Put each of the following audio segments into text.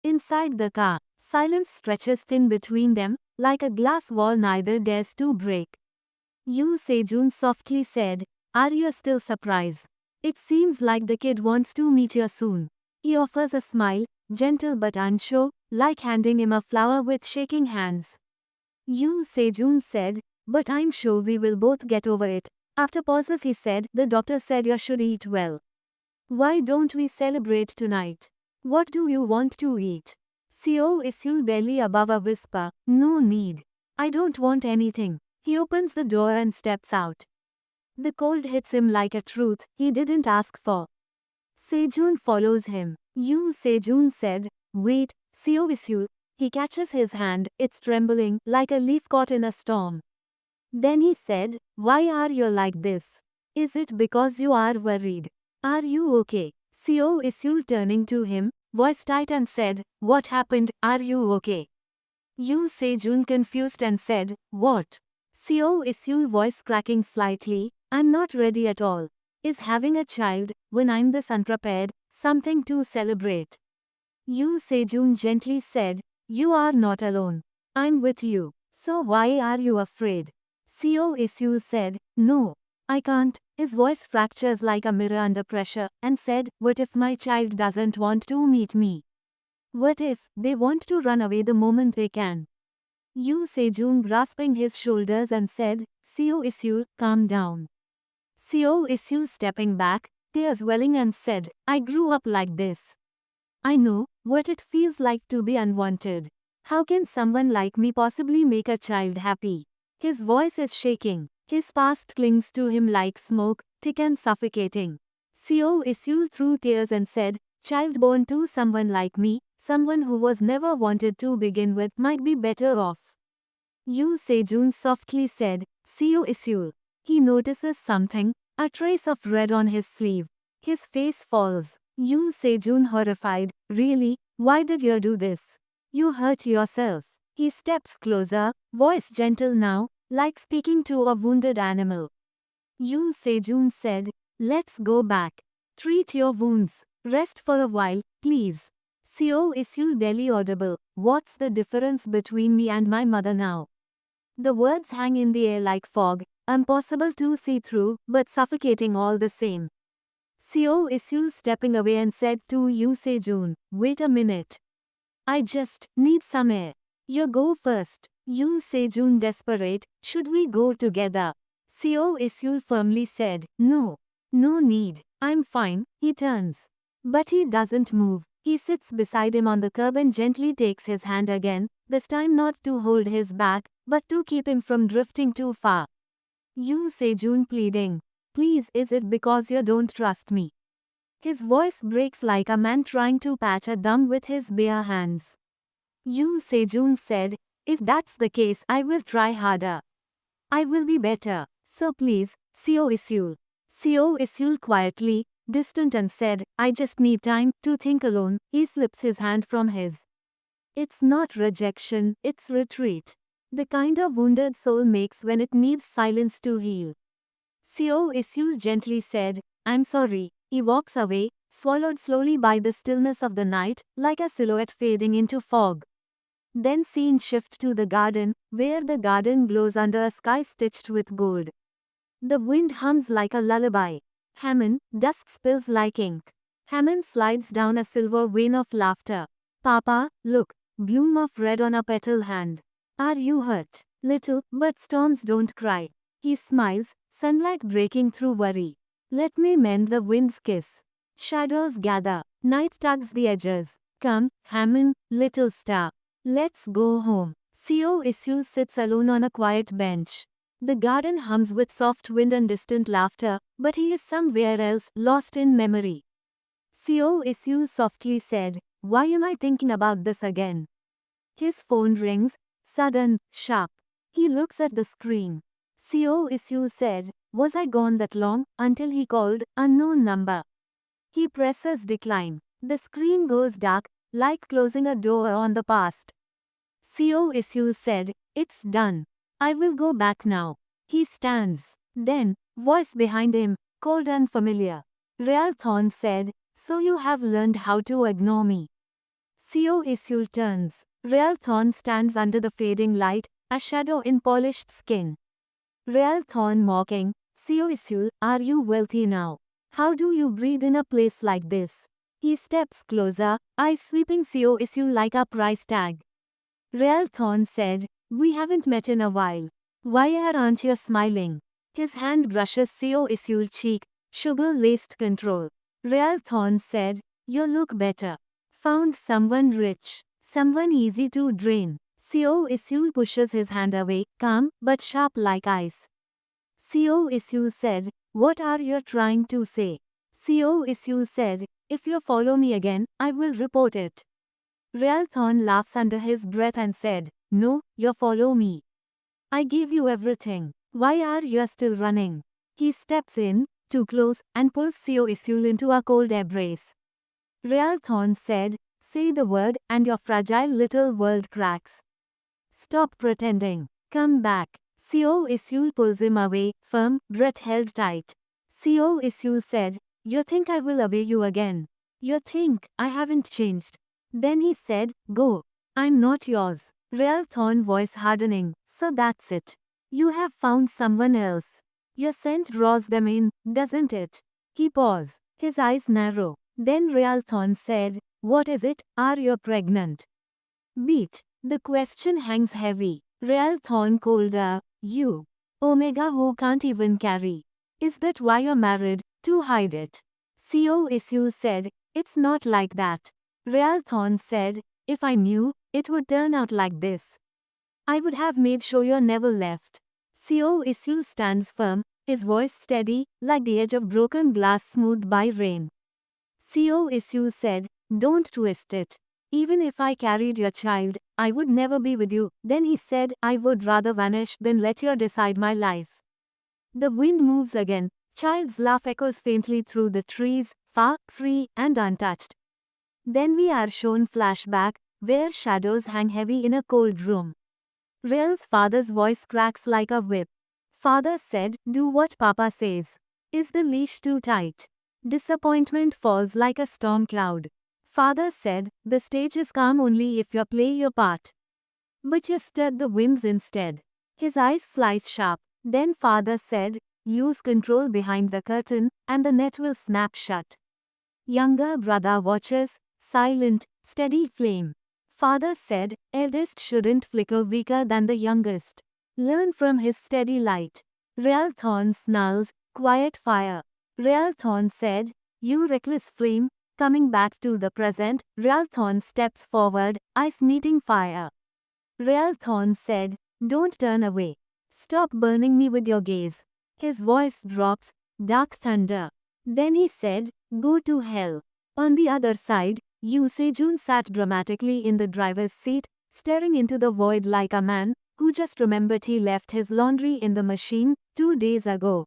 Inside the car, silence stretches thin between them, like a glass wall neither dares to break. Yoo Sejun softly said, "Are you still surprised? It seems like the kid wants to meet you soon." He offers a smile, gentle but unsure, like handing him a flower with shaking hands. Yoo Sejun said, "But I'm sure we will both get over it." After pauses he said, "The doctor said you should eat well. Why don't we celebrate tonight? What do you want to eat?" Seo issued barely above a whisper, "No need. I don't want anything." He opens the door and steps out. The cold hits him like a truth he didn't ask for. Sejun follows him. Yoo Sejun said, "Wait, Seo Isul." He catches his hand, it's trembling, like a leaf caught in a storm. Then he said, "Why are you like this? Is it because you are worried? Are you okay?" Seo Isul turning to him, voice tight and said, "What happened, are you okay?" Yoo Sejun confused and said, "What?" Seo Isul voice cracking slightly, "I'm not ready at all. Is having a child, when I'm this unprepared, something to celebrate?" Yoo Sejun gently said, "You are not alone. I'm with you. So why are you afraid?" Seo Isul said, "No. I can't." His voice fractures like a mirror under pressure, and said, "What if my child doesn't want to meet me? What if they want to run away the moment they can?" Yoo Sejun grasping his shoulders and said, "Seo Isul, calm down." Seo Isul stepping back, tears welling and said, "I grew up like this. I know what it feels like to be unwanted. How can someone like me possibly make a child happy?" His voice is shaking. His past clings to him like smoke, thick and suffocating. Seo Isul through tears and said, "Child born to someone like me, someone who was never wanted to begin with, might be better off." Yoo Sejun softly said, "Seo Isul." He notices something, a trace of red on his sleeve. His face falls. Yoo Sejun horrified, "Really? Why did you do this? You hurt yourself." He steps closer, voice gentle now, like speaking to a wounded animal. Yoo Sejun said, "Let's go back. Treat your wounds. Rest for a while, please." Seo Isul barely audible, "What's the difference between me and my mother now?" The words hang in the air like fog, impossible to see through, but suffocating all the same. Seo Isul stepping away and said to Yoo Sejun, "Wait a minute. I just need some air. You go first." Yoo Sejun desperate, "Should we go together?" Seo Isul firmly said, "No. No need. I'm fine." He turns. But he doesn't move. He sits beside him on the curb and gently takes his hand again, this time not to hold his back, but to keep him from drifting too far. Yoo Sejun pleading, "Please, is it because you don't trust me?" His voice breaks like a man trying to patch a dam with his bare hands. Yoo Sejun said, "If that's the case, I will try harder. I will be better. So please, Seo Isul." Seo Isul quietly, distant and said, "I just need time to think alone." He slips his hand from his. It's not rejection, it's retreat. The kind a wounded soul makes when it needs silence to heal. Seo Isul gently said, "I'm sorry." He walks away, swallowed slowly by the stillness of the night, like a silhouette fading into fog. Then scene shift to the garden, where the garden glows under a sky stitched with gold. The wind hums like a lullaby. Hammond, dusk spills like ink. Hammond slides down a silver vein of laughter. "Papa, look, bloom of red on a petal hand. Are you hurt?" "Little, but storms don't cry." He smiles, sunlight breaking through worry. "Let me mend the wind's kiss." Shadows gather. Night tugs the edges. "Come, Hammond, little star. Let's go home." Seo Isul sits alone on a quiet bench. The garden hums with soft wind and distant laughter, but he is somewhere else, lost in memory. Seo Isul softly said, "Why am I thinking about this again?" His phone rings, sudden, sharp. He looks at the screen. Seo Isul said, "Was I gone that long?" Until he called, "Unknown number." He presses decline. The screen goes dark, like closing a door on the past. Seo Isul said, "It's done. I will go back now." He stands. Then, voice behind him, cold and familiar. Real Thorn said, "So you have learned how to ignore me." Seo Isul turns. Real Thorn stands under the fading light, a shadow in polished skin. Real Thorn mocking, Seo Isul, are you wealthy now? How do you breathe in a place like this? He steps closer, eyes sweeping Seo Isul like a price tag. Real Thorn said, we haven't met in a while. Why aren't you smiling? His hand brushes Seo Isul's cheek, sugar-laced control. Real Thorn said, you look better. Found someone rich. Someone easy to drain. Seo Isul pushes his hand away, calm but sharp like ice. Seo Isul said, what are you trying to say? Seo Isul said, if you follow me again, I will report it. Real Thorn laughs under his breath and said, no, you follow me. I gave you everything. Why are you still running? He steps in, too close, and pulls Seo Isul into a cold embrace. Real Thorn said, say the word and your fragile little world cracks. Stop pretending. Come back. Seo Isul pulls him away, firm, breath held tight. Seo Isul said, you think I will obey you again? You think I haven't changed? Then he said, go. I'm not yours. Real Thorn voice hardening, so that's it. You have found someone else. Your scent draws them in, doesn't it? He paused, his eyes narrow. Then Real Thorn said, what is it? Are you pregnant? Beat. The question hangs heavy. Real Thorn colder, you. Omega who can't even carry. Is that why you're married? To hide it. Seo Isul said, it's not like that. Real Thorn said, if I knew, it would turn out like this. I would have made sure you never left. Seo Isul stands firm, his voice steady, like the edge of broken glass smoothed by rain. Seo Isul said, don't twist it. Even if I carried your child, I would never be with you. Then he said, I would rather vanish than let you decide my life. The wind moves again. Child's laugh echoes faintly through the trees, far, free, and untouched. Then we are shown flashback, where shadows hang heavy in a cold room. Real's father's voice cracks like a whip. Father said, do what Papa says. Is the leash too tight? Disappointment falls like a storm cloud. Father said, the stage is calm only if you play your part. But you stirred the winds instead. His eyes slice sharp. Then father said, lose control behind the curtain, and the net will snap shut. Younger brother watches, silent, steady flame. Father said, eldest shouldn't flicker weaker than the youngest. Learn from his steady light. Real Thorn snarls, quiet fire. Real Thorn said, you reckless flame. Coming back to the present, Real Thorn steps forward, eyes meeting fire. Real Thorn said, don't turn away. Stop burning me with your gaze. His voice drops, dark thunder. Then he said, go to hell. On the other side, Yoo Se-jun sat dramatically in the driver's seat, staring into the void like a man who just remembered he left his laundry in the machine 2 days ago.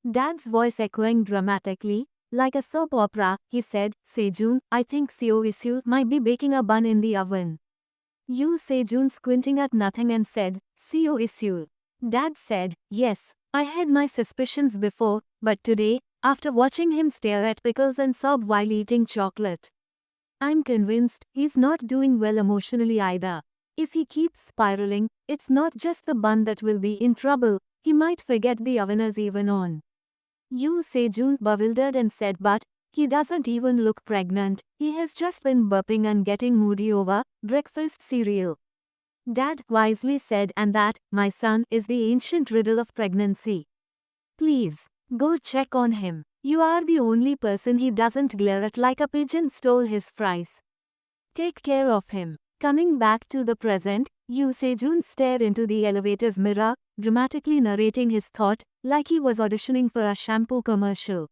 Dad's voice echoing dramatically, like a soap opera, he said, Se-jun, I think Seo Isul might be baking a bun in the oven. Yoo Se-jun squinting at nothing and said, Seo Isul. Dad said, yes, I had my suspicions before, but today, after watching him stare at pickles and sob while eating chocolate, I'm convinced he's not doing well emotionally either. If he keeps spiraling, it's not just the bun that will be in trouble, he might forget the oven is even on. Yoo Se-jun bewildered and said, but he doesn't even look pregnant, he has just been burping and getting moody over breakfast cereal. Dad wisely said, and that, my son, is the ancient riddle of pregnancy. Please, go check on him. You are the only person he doesn't glare at like a pigeon stole his fries. Take care of him. Coming back to the present, Yoo Se-jun stared into the elevator's mirror, dramatically narrating his thought, like he was auditioning for a shampoo commercial.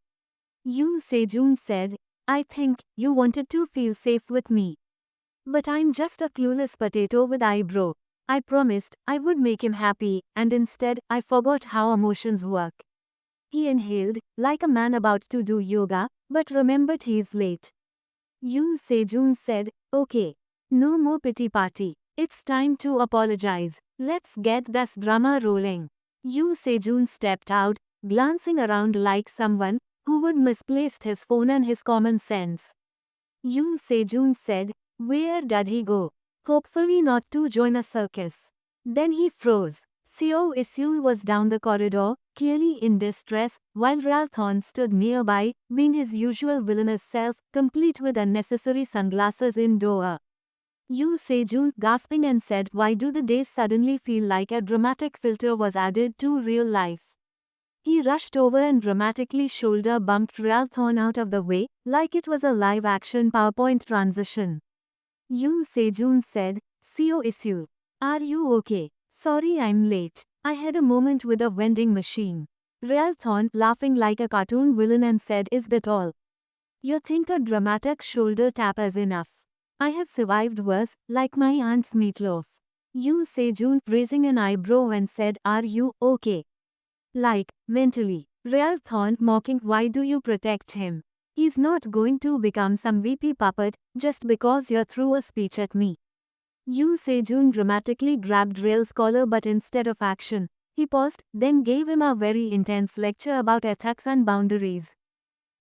Yoo Se-jun said, I think you wanted to feel safe with me. But I'm just a clueless potato with eyebrow. I promised I would make him happy, and instead, I forgot how emotions work. He inhaled, like a man about to do yoga, but remembered he's late. Yoo Se-jun said, okay. No more pity party. It's time to apologize. Let's get this drama rolling. Yoo Se-jun stepped out, glancing around like someone who would misplaced his phone and his common sense. Yoo Se-jun said, Where did he go? Hopefully not to join a circus. Then he froze. Seo Isul was down the corridor, clearly in distress, while Ralthorn stood nearby, being his usual villainous self, complete with unnecessary sunglasses indoor. Yu Sejun gasping and said, why do the days suddenly feel like a dramatic filter was added to real life? He rushed over and dramatically shoulder bumped Ralthorn out of the way, like it was a live-action PowerPoint transition. Yu Sejun said, Seo Isul. Are you okay? Sorry I'm late. I had a moment with a vending machine. Ralthorn, laughing like a cartoon villain and said, is that all? You think a dramatic shoulder tap is enough? I have survived worse, like my aunt's meatloaf. Yu Sejun raising an eyebrow and said, are you okay? Like, mentally. Ralthorn mocking, why do you protect him? He's not going to become some VP puppet just because you threw a speech at me. Yu Sejun dramatically grabbed Rael's collar, but instead of action, he paused, then gave him a very intense lecture about ethics and boundaries.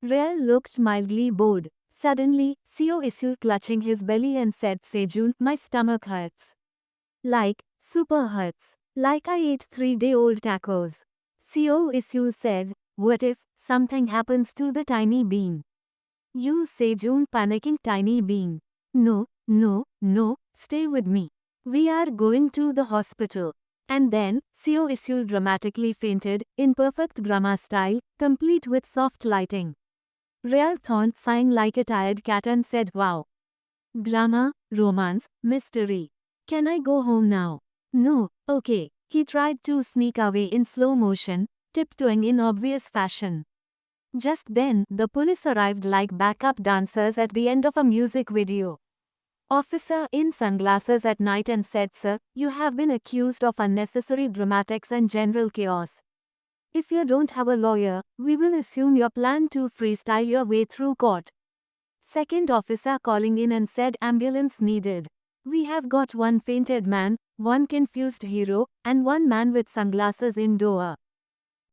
Rael looked mildly bored. Suddenly, Seo Isul clutching his belly and said, Sejun, my stomach hurts. Like, super hurts. Like I ate 3-day-old tacos. Seo Isul said, what if something happens to the tiny bean? Yu Sejun panicking, tiny bean. No, no, no, stay with me. We are going to the hospital. And then, Seo Isul dramatically fainted, in perfect drama style, complete with soft lighting. Ralthorn sighing like a tired cat and said, wow. Drama, romance, mystery. Can I go home now? No, okay. He tried to sneak away in slow motion, tiptoeing in obvious fashion. Just then, the police arrived like backup dancers at the end of a music video. Officer in sunglasses at night and said, sir, you have been accused of unnecessary dramatics and general chaos. If you don't have a lawyer, we will assume your plan to freestyle your way through court. Second officer calling in and said, ambulance needed. We have got one fainted man, one confused hero, and one man with sunglasses indoor.